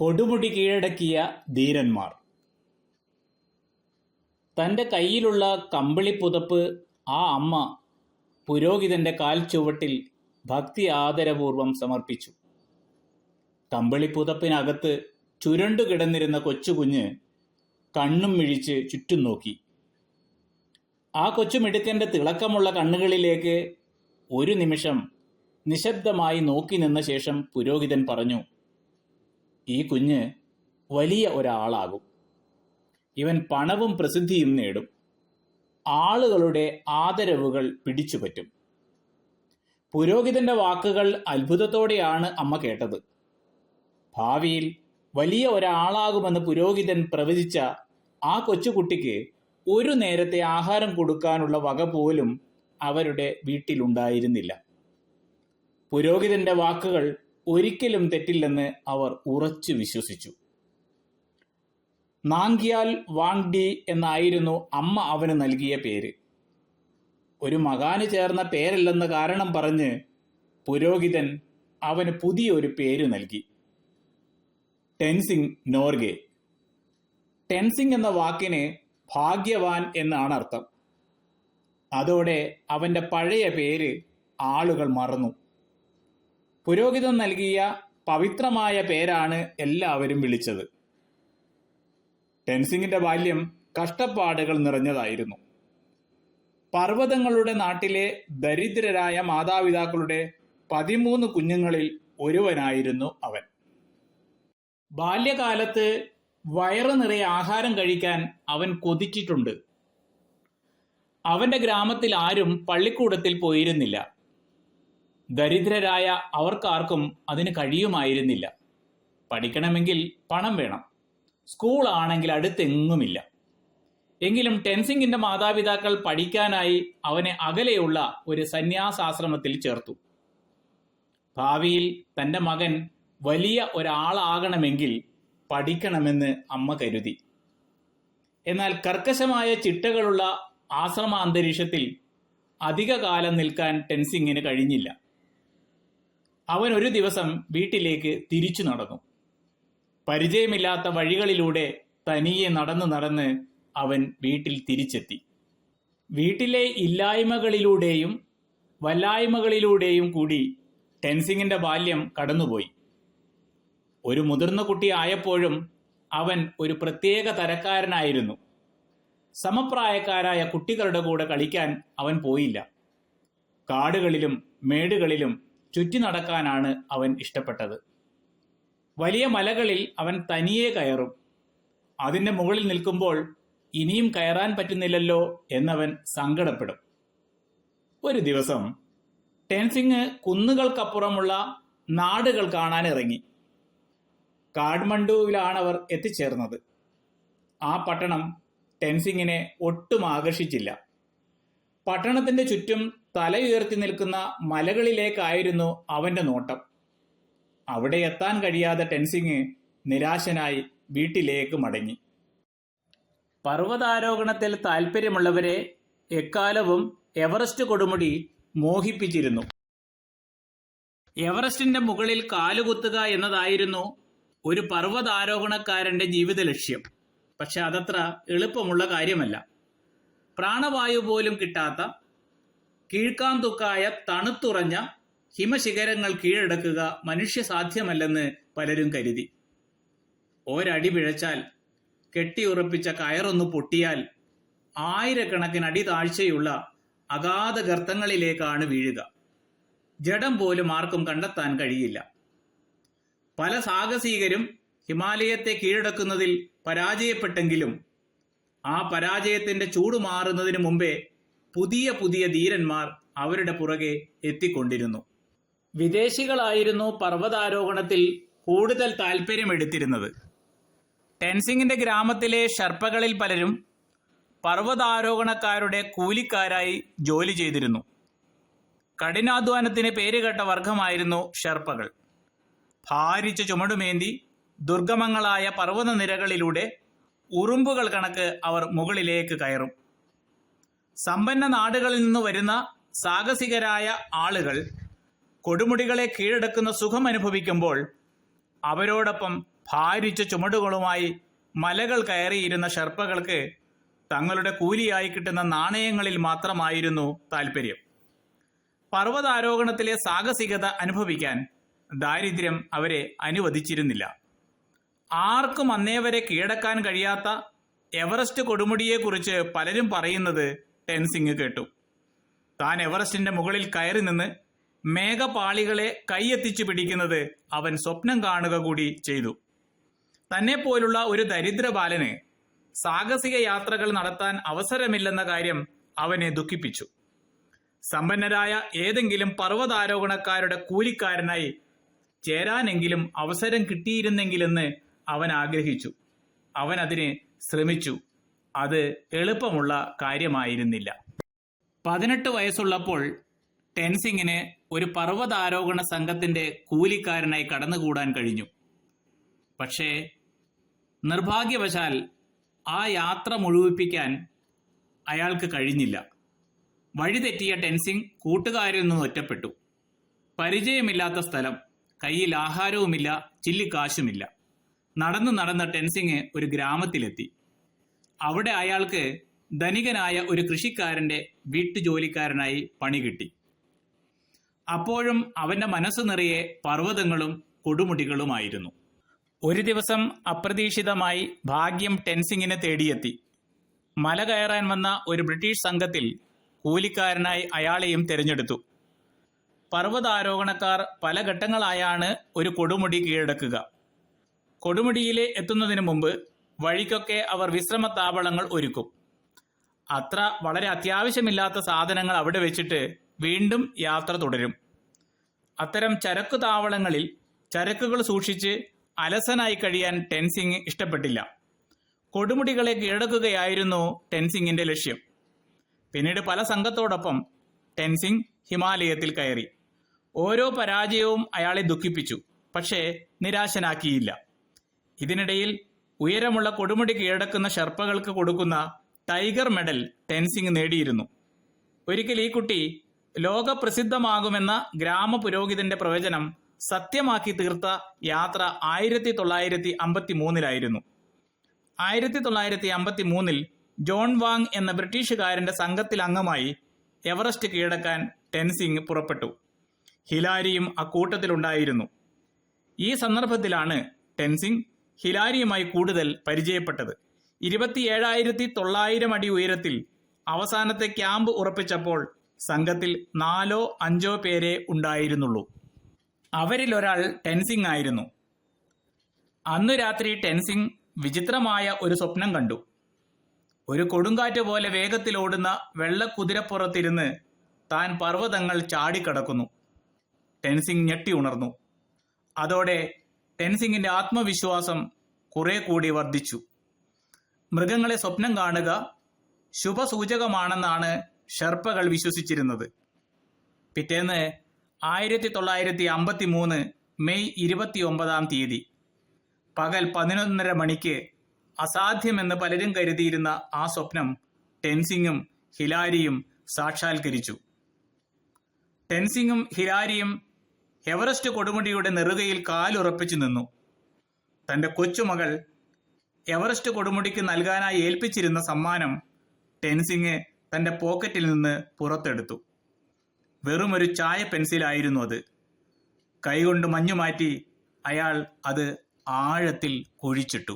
കൊടുമുടി കീഴടക്കിയ ധീരന്മാർ. തൻ്റെ കയ്യിലുള്ള കമ്പിളിപ്പുതപ്പ് ആ അമ്മ പുരോഹിതന്റെ കാൽ ചുവട്ടിൽ ഭക്തി ആദരപൂർവം സമർപ്പിച്ചു. കമ്പിളിപ്പുതപ്പിനകത്ത് ചുരുണ്ടു കിടന്നിരുന്ന കൊച്ചുകുഞ്ഞ് കണ്ണും മിഴിച്ച് ചുറ്റും നോക്കി. ആ കൊച്ചുമിടുക്കൻ്റെ തിളക്കമുള്ള കണ്ണുകളിലേക്ക് ഒരു നിമിഷം നിശബ്ദമായി നോക്കി നിന്ന ശേഷം പുരോഹിതൻ പറഞ്ഞു, ഈ കുഞ്ഞ് വലിയ ഒരാളാകും. ഇവൻ പണവും പ്രസിദ്ധിയും നേടും. ആളുകളുടെ ആദരവുകൾ പിടിച്ചുപറ്റും. പുരോഹിതന്റെ വാക്കുകൾ അത്ഭുതത്തോടെയാണ് അമ്മ കേട്ടത്. ഭാവിയിൽ വലിയ ഒരാളാകുമെന്ന് പുരോഹിതൻ പ്രവചിച്ച ആ കൊച്ചുകുട്ടിക്ക് ഒരു നേരത്തെ ആഹാരം കൊടുക്കാനുള്ള വക പോലും അവരുടെ വീട്ടിലുണ്ടായിരുന്നില്ല. പുരോഹിതന്റെ വാക്കുകൾ ഒരിക്കലും തെറ്റില്ലെന്ന് അവർ ഉറച്ചു വിശ്വസിച്ചു. നാംഗ്യാൽ വാങ്ഡി എന്നായിരുന്നു അമ്മ അവന് നൽകിയ പേര്. ഒരു മകാന് ചേർന്ന പേരല്ലെന്ന കാരണം പറഞ്ഞ് പുരോഹിതൻ അവന് പുതിയൊരു പേര് നൽകി, ടെൻസിംഗ് നോർഗെ. ടെൻസിംഗ് എന്ന വാക്കിന് ഭാഗ്യവാൻ എന്നാണ് അർത്ഥം. അതോടെ അവന്റെ പഴയ പേര് ആളുകൾ മറന്നു. പുരോഹിതൻ നൽകിയ പവിത്രമായ പേരാണ് എല്ലാവരും വിളിച്ചത്. ടെൻസിംഗിന്റെ ബാല്യം കഷ്ടപ്പാടുകൾ നിറഞ്ഞതായിരുന്നു. പർവ്വതങ്ങളുടെ നാട്ടിലെ ദരിദ്രരായ മാതാപിതാക്കളുടെ 13 കുഞ്ഞുങ്ങളിൽ ഒരുവനായിരുന്നു അവൻ. ബാല്യകാലത്ത് വയറ് നിറയെ ആഹാരം കഴിക്കാൻ അവൻ കൊതിച്ചിട്ടുണ്ട്. അവന്റെ ഗ്രാമത്തിൽ ആരും പള്ളിക്കൂടത്തിൽ പോയിരുന്നില്ല. ദരിദ്രരായ അവർക്കാർക്കും അതിന് കഴിയുമായിരുന്നില്ല. പഠിക്കണമെങ്കിൽ പണം വേണം. സ്കൂൾ ആണെങ്കിൽ അടുത്തെങ്ങുമില്ല. എങ്കിലും ടെൻസിംഗിന്റെ മാതാപിതാക്കൾ പഠിക്കാനായി അവനെ അകലെയുള്ള ഒരു സന്യാസാശ്രമത്തിൽ ചേർത്തു. ഭാവിയിൽ തന്റെ മകൻ വലിയ ഒരാളാകണമെങ്കിൽ പഠിക്കണമെന്ന് അമ്മ കരുതി. എന്നാൽ കർക്കശമായ ചിട്ടകളുള്ള ആശ്രമാന്തരീക്ഷത്തിൽ അധിക കാലം നിൽക്കാൻ ടെൻസിംഗിന് കഴിഞ്ഞില്ല. അവൻ ഒരു ദിവസം വീട്ടിലേക്ക് തിരിച്ചു നടന്നു. പരിചയമില്ലാത്ത വഴികളിലൂടെ തനിയെ നടന്ന് അവൻ വീട്ടിൽ തിരിച്ചെത്തി. വീട്ടിലെ ഇല്ലായ്മകളിലൂടെയും വല്ലായ്മകളിലൂടെയും കൂടി ടെൻസിംഗിന്റെ ബാല്യം കടന്നുപോയി. ഒരു മുതിർന്ന കുട്ടി ആയപ്പോഴും അവൻ ഒരു പ്രത്യേക തരക്കാരനായിരുന്നു. സമപ്രായക്കാരായ കുട്ടികളുടെ കൂടെ കളിക്കാൻ അവൻ പോയില്ല. കാടുകളിലും മേടുകളിലും ചുറ്റി നടക്കാനാണ് അവൻ ഇഷ്ടപ്പെട്ടത്. വലിയ മലകളിൽ അവൻ തനിയെ കയറും. അതിൻ്റെ മുകളിൽ നിൽക്കുമ്പോൾ ഇനിയും കയറാൻ പറ്റുന്നില്ലല്ലോ എന്നവൻ സങ്കടപ്പെടും. ഒരു ദിവസം ടെൻസിംഗ് കുന്നുകൾക്കപ്പുറമുള്ള നാടുകൾ കാണാൻ ഇറങ്ങി. കാഠ്മണ്ഡുവിലാണവർ എത്തിച്ചേർന്നത്. ആ പട്ടണം ടെൻസിംഗിനെ ഒട്ടും ആകർഷിച്ചില്ല. പട്ടണത്തിന്റെ ചുറ്റും തലയുയർത്തി നിൽക്കുന്ന മലകളിലേക്കായിരുന്നു അവന്റെ നോട്ടം. അവിടെ എത്താൻ കഴിയാതെ ടെൻസിംഗ് നിരാശനായി വീട്ടിലേക്ക് മടങ്ങി. പർവ്വതാരോഹണത്തിൽ താല്പര്യമുള്ളവരെ എക്കാലവും എവറസ്റ്റ് കൊടുമുടി മോഹിപ്പിച്ചിരുന്നു. എവറസ്റ്റിന്റെ മുകളിൽ കാലുകുത്തുക എന്നതായിരുന്നു ഒരു പർവ്വതാരോഹണക്കാരന്റെ ജീവിത ലക്ഷ്യം. പക്ഷെ അതത്ര എളുപ്പമുള്ള കാര്യമല്ല. പ്രാണവായു പോലും കിട്ടാത്ത കീഴ്ക്കാന്തുക്കായ തണുത്തുറഞ്ഞ ഹിമശിഖരങ്ങൾ കീഴടക്കുക മനുഷ്യസാധ്യമല്ലെന്ന് പലരും കരുതി. ഒരടി പിഴച്ചാൽ, കെട്ടിയുറപ്പിച്ച കയറൊന്നു പൊട്ടിയാൽ ആയിരക്കണക്കിന് അടി താഴ്ചയുള്ള അഗാധ ഗർത്തങ്ങളിലേക്കാണ് വീഴുക. ജഡം പോലും ആർക്കും കണ്ടെത്താൻ കഴിയില്ല. പല സാഹസികരും ഹിമാലയത്തെ കീഴടക്കുന്നതിൽ പരാജയപ്പെട്ടെങ്കിലും ആ പരാജയത്തിന്റെ ചൂട് മാറുന്നതിന് മുമ്പേ പുതിയ ധീരന്മാർ അവരുടെ പുറകെ എത്തിക്കൊണ്ടിരുന്നു. വിദേശികളായിരുന്നു പർവ്വതാരോഹണത്തിൽ കൂടുതൽ താല്പര്യമെടുത്തിരുന്നത്. ടെൻസിംഗിന്റെ ഗ്രാമത്തിലെ ഷെർപ്പകളിൽ പലരും പർവ്വതാരോഹണക്കാരുടെ കൂലിക്കാരായി ജോലി ചെയ്തിരുന്നു. കഠിനാധ്വാനത്തിന് പേരുകേട്ട വർഗമായിരുന്നു ഷെർപ്പകൾ. ഭാരിച്ച ചുമടുമേന്തി ദുർഗമങ്ങളായ പർവ്വതനിരകളിലൂടെ ഉറുമ്പുകൾ കണക്ക് അവർ മുകളിലേക്ക് കയറും. സമ്പന്ന നാടുകളിൽ നിന്ന് വരുന്ന സാഹസികരായ ആളുകൾ കൊടുമുടികളെ കീഴടക്കുന്ന സുഖം അനുഭവിക്കുമ്പോൾ അവരോടൊപ്പം ഭാരിച്ച ചുമടുകളുമായി മലകൾ കയറിയിരുന്ന ഷെർപ്പകൾക്ക് തങ്ങളുടെ കൂലിയായി കിട്ടുന്ന നാണയങ്ങളിൽ മാത്രമായിരുന്നു താല്പര്യം. പർവ്വതാരോഹണത്തിലെ സാഹസികത അനുഭവിക്കാൻ ദാരിദ്ര്യം അവരെ അനുവദിച്ചിരുന്നില്ല. ആർക്കും അന്നേവരെ കീഴടക്കാൻ കഴിയാത്ത എവറസ്റ്റ് കൊടുമുടിയെക്കുറിച്ച് പലരും പറയുന്നത് ടെൻസിംഗ് കേട്ടു. താൻ എവറസ്റ്റിന്റെ മുകളിൽ കയറി നിന്ന് മേഘപാളികളെ കൈയെത്തിച്ചു പിടിക്കുന്നത് അവൻ സ്വപ്നം കാണുക കൂടി ചെയ്തു. തന്നെപ്പോലുള്ള ഒരു ദരിദ്ര ബാലന് സാഹസിക യാത്രകൾ നടത്താൻ അവസരമില്ലെന്ന കാര്യം അവനെ ദുഃഖിപ്പിച്ചു. സമ്പന്നരായ ഏതെങ്കിലും പർവ്വതാരോഹണക്കാരുടെ കൂലിക്കാരനായി ചേരാനെങ്കിലും അവസരം കിട്ടിയിരുന്നെങ്കിലെന്ന് അവൻ ആഗ്രഹിച്ചു. അവൻ അതിന് ശ്രമിച്ചു. അത് എളുപ്പമുള്ള കാര്യമായിരുന്നില്ല. 18 വയസ്സുള്ളപ്പോൾ ടെൻസിങ്ങിന് ഒരു പർവ്വതാരോഹണ സംഘത്തിന്റെ കൂലിക്കാരനായി കടന്നുകൂടാൻ കഴിഞ്ഞു. പക്ഷേ നിർഭാഗ്യവശാൽ ആ യാത്ര മുഴുവിപ്പിക്കാൻ അയാൾക്ക് കഴിഞ്ഞില്ല. വഴിതെറ്റിയ ടെൻസിംഗ് കൂട്ടുകാരിൽ നിന്ന് ഒറ്റപ്പെട്ടു. പരിചയമില്ലാത്ത സ്ഥലം, കയ്യിൽ ആഹാരവുമില്ല, ചില്ലിക്കാശുമില്ല. നടന്ന് ടെൻസിംഗ് ഒരു ഗ്രാമത്തിലെത്തി. അവിടെ അയാൾക്ക് ധനികനായ ഒരു കൃഷിക്കാരന്റെ വീട്ടുജോലിക്കാരനായി പണി കിട്ടി. അപ്പോഴും അവന്റെ മനസ്സ് നിറയെ പർവ്വതങ്ങളും കൊടുമുടികളുമായിരുന്നു. ഒരു ദിവസം അപ്രതീക്ഷിതമായി ഭാഗ്യം ടെൻസിങ്ങിനെ തേടിയെത്തി. മല കയറാൻ വന്ന ഒരു ബ്രിട്ടീഷ് സംഘത്തിൽ കൂലിക്കാരനായി അയാളെയും തിരഞ്ഞെടുത്തു. പർവ്വതാരോഹണക്കാർ പല ഘട്ടങ്ങളായാണ് ഒരു കൊടുമുടി കീഴടക്കുക. കൊടുമുടിയിലെ എത്തുന്നതിന് മുമ്പ് വഴിക്കൊക്കെ അവർ വിശ്രമത്താവളങ്ങൾ ഒരുക്കും. അത്ര വളരെ അത്യാവശ്യമില്ലാത്ത സാധനങ്ങൾ അവിടെ വെച്ചിട്ട് വീണ്ടും യാത്ര തുടരും. അത്തരം ചരക്കു താവളങ്ങളിൽ ചരക്കുകൾ സൂക്ഷിച്ച് അലസനായി കഴിയാൻ ടെൻസിംഗ് ഇഷ്ടപ്പെട്ടില്ല. കൊടുമുടികളെ കീഴടക്കുകയായിരുന്നു ടെൻസിങ്ങിന്റെ ലക്ഷ്യം. പിന്നീട് പല സംഘത്തോടൊപ്പം ടെൻസിംഗ് ഹിമാലയത്തിൽ കയറി. ഓരോ പരാജയവും അയാളെ ദുഃഖിപ്പിച്ചു, പക്ഷേ നിരാശനാക്കിയില്ല. ഇതിനിടയിൽ ഉയരമുള്ള കൊടുമുടി കീഴടക്കുന്ന ഷെർപ്പകൾക്ക് കൊടുക്കുന്ന ടൈഗർ മെഡൽ ടെൻസിംഗ് നേടിയിരുന്നു. ഒരിക്കൽ ഈ കുട്ടി ലോകപ്രസിദ്ധമാകുമെന്ന ഗ്രാമപുരോഹിതന്റെ പ്രവചനം സത്യമാക്കി തീർത്ത യാത്ര 1953 1953 ജോൺ വാങ് എന്ന ബ്രിട്ടീഷുകാരന്റെ സംഘത്തിൽ അംഗമായി എവറസ്റ്റ് കീഴടക്കാൻ ടെൻസിംഗ് പുറപ്പെട്ടു. ഹിലാരിയും അക്കൂട്ടത്തിലുണ്ടായിരുന്നു. ഈ സന്ദർഭത്തിലാണ് ടെൻസിംഗ് ഹിലാരിയുമായി കൂടുതൽ പരിചയപ്പെട്ടത്. 27,900 അടി ഉയരത്തിൽ അവസാനത്തെ ക്യാമ്പ് ഉറപ്പിച്ചപ്പോൾ സംഘത്തിൽ 4-5 പേരെ ഉണ്ടായിരുന്നുള്ളൂ. അവരിൽ ഒരാൾ ടെൻസിംഗ് ആയിരുന്നു. അന്നു രാത്രി ടെൻസിംഗ് വിചിത്രമായ ഒരു സ്വപ്നം കണ്ടു. ഒരു കൊടുങ്കാറ്റ് പോലെ വേഗത്തിലോടുന്ന വെള്ളക്കുതിരപ്പുറത്തിരുന്ന് താൻ പർവ്വതങ്ങൾ ചാടിക്കടക്കുന്നു. ടെൻസിംഗ് ഞെട്ടി ഉണർന്നു. അതോടെ ടെൻസിംഗിന്റെ ആത്മവിശ്വാസം കുറെ കൂടി വർദ്ധിച്ചു. മൃഗങ്ങളെ സ്വപ്നം കാണുക ശുഭസൂചകമാണെന്നാണ് ഷെർപ്പകൾ വിശ്വസിച്ചിരുന്നത്. പിറ്റേന്ന് 1953 മെയ് 29 പകൽ 11:30 മണിക്ക് അസാധ്യമെന്ന് പലരും കരുതിയിരുന്ന ആ സ്വപ്നം ടെൻസിംഗും ഹിലാരിയും സാക്ഷാത്കരിച്ചു. ടെൻസിംഗും ഹിലാരിയും എവറസ്റ്റ് കൊടുമുടിയുടെ നെറുകയിൽ കാലുറപ്പിച്ചു നിന്നു. തന്റെ കൊച്ചുമകൾ എവറസ്റ്റ് കൊടുമുടിക്ക് നൽകാനായി ഏൽപ്പിച്ചിരുന്ന സമ്മാനം ടെൻസിംഗ് തന്റെ പോക്കറ്റിൽ നിന്ന് പുറത്തെടുത്തു. വെറുമൊരു ചായ പെൻസിലായിരുന്നു അത്. കൈകൊണ്ട് മഞ്ഞു മാറ്റി അയാൾ അത് ആഴത്തിൽ കുഴിച്ചിട്ടു.